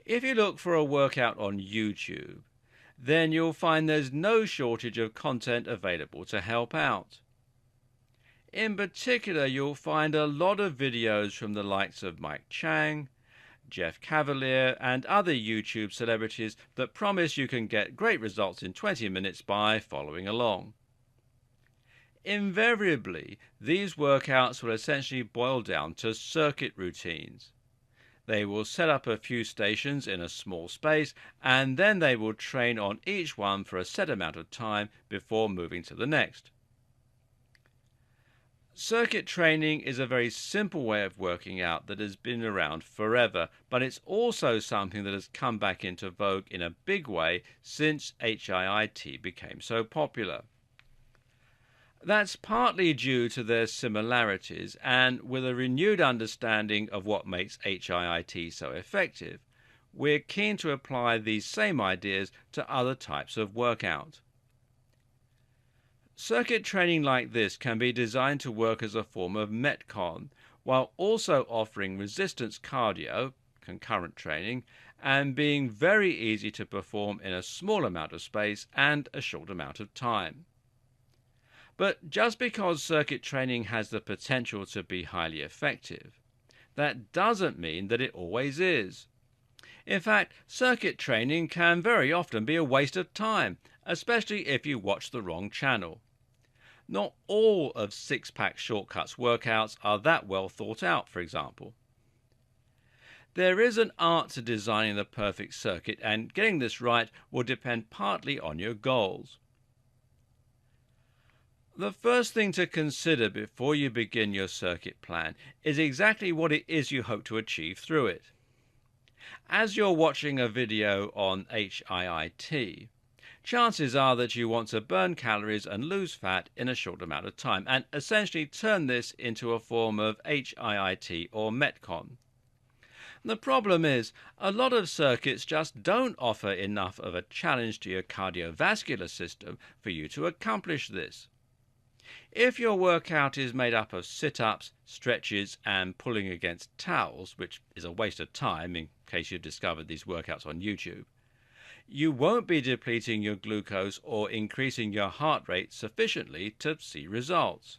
If you look for a workout on YouTube, then you'll find there's no shortage of content available to help out. In particular, you'll find a lot of videos from the likes of Mike Chang, Jeff Cavalier, and other YouTube celebrities that promise you can get great results in 20 minutes by following along. Invariably, these workouts will essentially boil down to circuit routines. They will set up a few stations in a small space, and then they will train on each one for a set amount of time before moving to the next. Circuit training is a very simple way of working out that has been around forever, but it's also something that has come back into vogue in a big way since HIIT became so popular. That's partly due to their similarities, and with a renewed understanding of what makes HIIT so effective, we're keen to apply these same ideas to other types of workout. Circuit training like this can be designed to work as a form of Metcon, while also offering resistance cardio, concurrent training, and being very easy to perform in a small amount of space and a short amount of time. But just because circuit training has the potential to be highly effective, that doesn't mean that it always is. In fact, circuit training can very often be a waste of time, especially if you watch the wrong channel. Not all of Six-Pack Shortcuts workouts are that well thought out, for example. There is an art to designing the perfect circuit, and getting this right will depend partly on your goals. The first thing to consider before you begin your circuit plan is exactly what it is you hope to achieve through it. As you're watching a video on HIIT, chances are that you want to burn calories and lose fat in a short amount of time, and essentially turn this into a form of HIIT or Metcon. The problem is, a lot of circuits just don't offer enough of a challenge to your cardiovascular system for you to accomplish this. If your workout is made up of sit-ups, stretches, and pulling against towels, which is a waste of time in case you've discovered these workouts on YouTube, you won't be depleting your glucose or increasing your heart rate sufficiently to see results.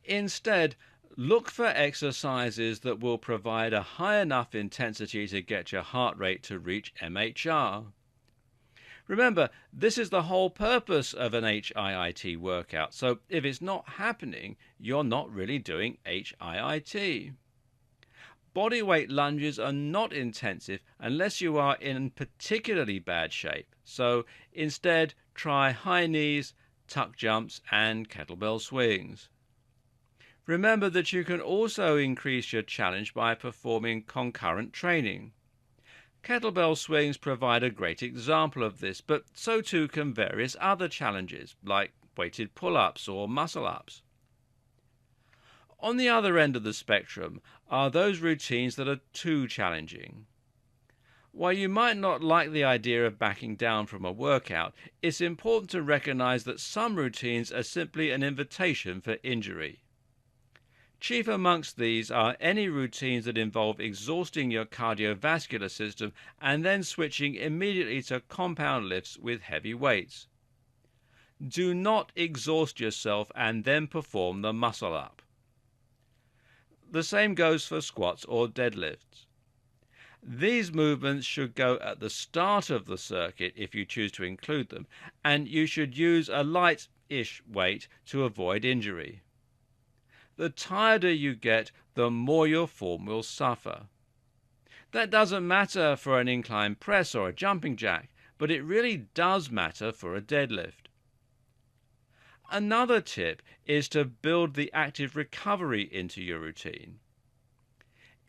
Instead, look for exercises that will provide a high enough intensity to get your heart rate to reach MHR. Remember, this is the whole purpose of an HIIT workout, so if it's not happening, you're not really doing HIIT. Bodyweight lunges are not intensive unless you are in particularly bad shape, so instead try high knees, tuck jumps, and kettlebell swings. Remember that you can also increase your challenge by performing concurrent training. Kettlebell swings provide a great example of this, but so too can various other challenges, like weighted pull-ups or muscle-ups. On the other end of the spectrum are those routines that are too challenging. While you might not like the idea of backing down from a workout, it's important to recognize that some routines are simply an invitation for injury. Chief amongst these are any routines that involve exhausting your cardiovascular system and then switching immediately to compound lifts with heavy weights. Do not exhaust yourself and then perform the muscle up. The same goes for squats or deadlifts. These movements should go at the start of the circuit if you choose to include them, and you should use a light-ish weight to avoid injury. The tireder you get, the more your form will suffer. That doesn't matter for an incline press or a jumping jack, but it really does matter for a deadlift. Another tip is to build the active recovery into your routine.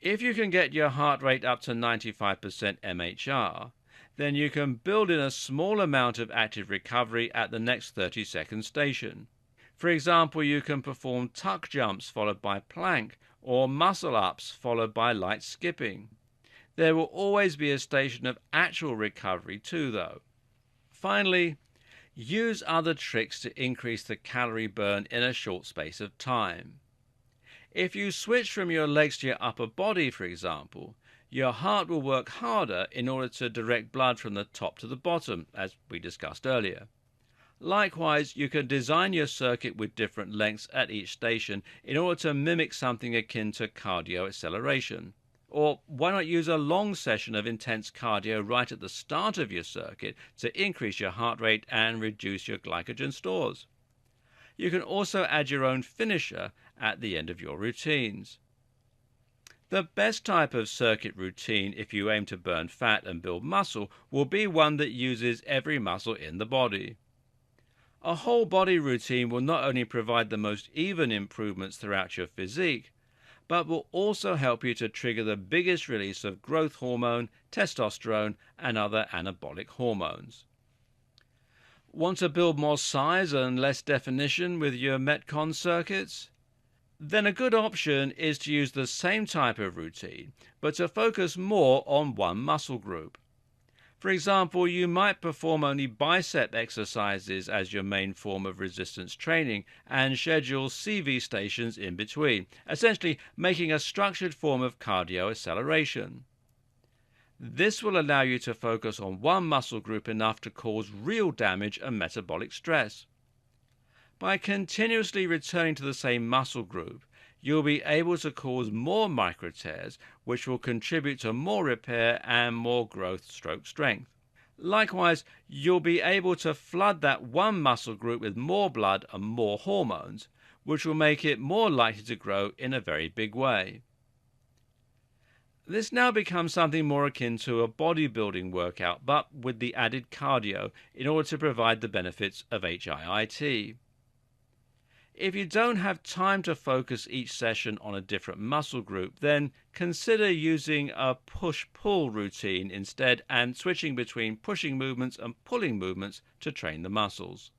If you can get your heart rate up to 95% MHR, then you can build in a small amount of active recovery at the next 30-second station. For example, you can perform tuck jumps followed by plank, or muscle ups followed by light skipping. There will always be a station of actual recovery too, though. Finally, use other tricks to increase the calorie burn in a short space of time. If you switch from your legs to your upper body, for example, Your heart will work harder in order to direct blood from the top to the bottom, as we discussed earlier. Likewise, you can design your circuit with different lengths at each station in order to mimic something akin to cardio acceleration. Or why not use a long session of intense cardio right at the start of your circuit to increase your heart rate and reduce your glycogen stores? You can also add your own finisher at the end of your routines. The best type of circuit routine if you aim to burn fat and build muscle will be one that uses every muscle in the body. A whole body routine will not only provide the most even improvements throughout your physique, but will also help you to trigger the biggest release of growth hormone, testosterone, and other anabolic hormones. Want to build more size and less definition with your Metcon circuits? Then a good option is to use the same type of routine, but to focus more on one muscle group. For example, you might perform only bicep exercises as your main form of resistance training and schedule CV stations in between, essentially making a structured form of cardio acceleration. This will allow you to focus on one muscle group enough to cause real damage and metabolic stress. By continuously returning to the same muscle group, you'll be able to cause more micro tears, which will contribute to more repair and more growth stroke strength. Likewise, you'll be able to flood that one muscle group with more blood and more hormones, which will make it more likely to grow in a very big way. This now becomes something more akin to a bodybuilding workout, but with the added cardio in order to provide the benefits of HIIT. If you don't have time to focus each session on a different muscle group, then consider using a push-pull routine instead and switching between pushing movements and pulling movements to train the muscles.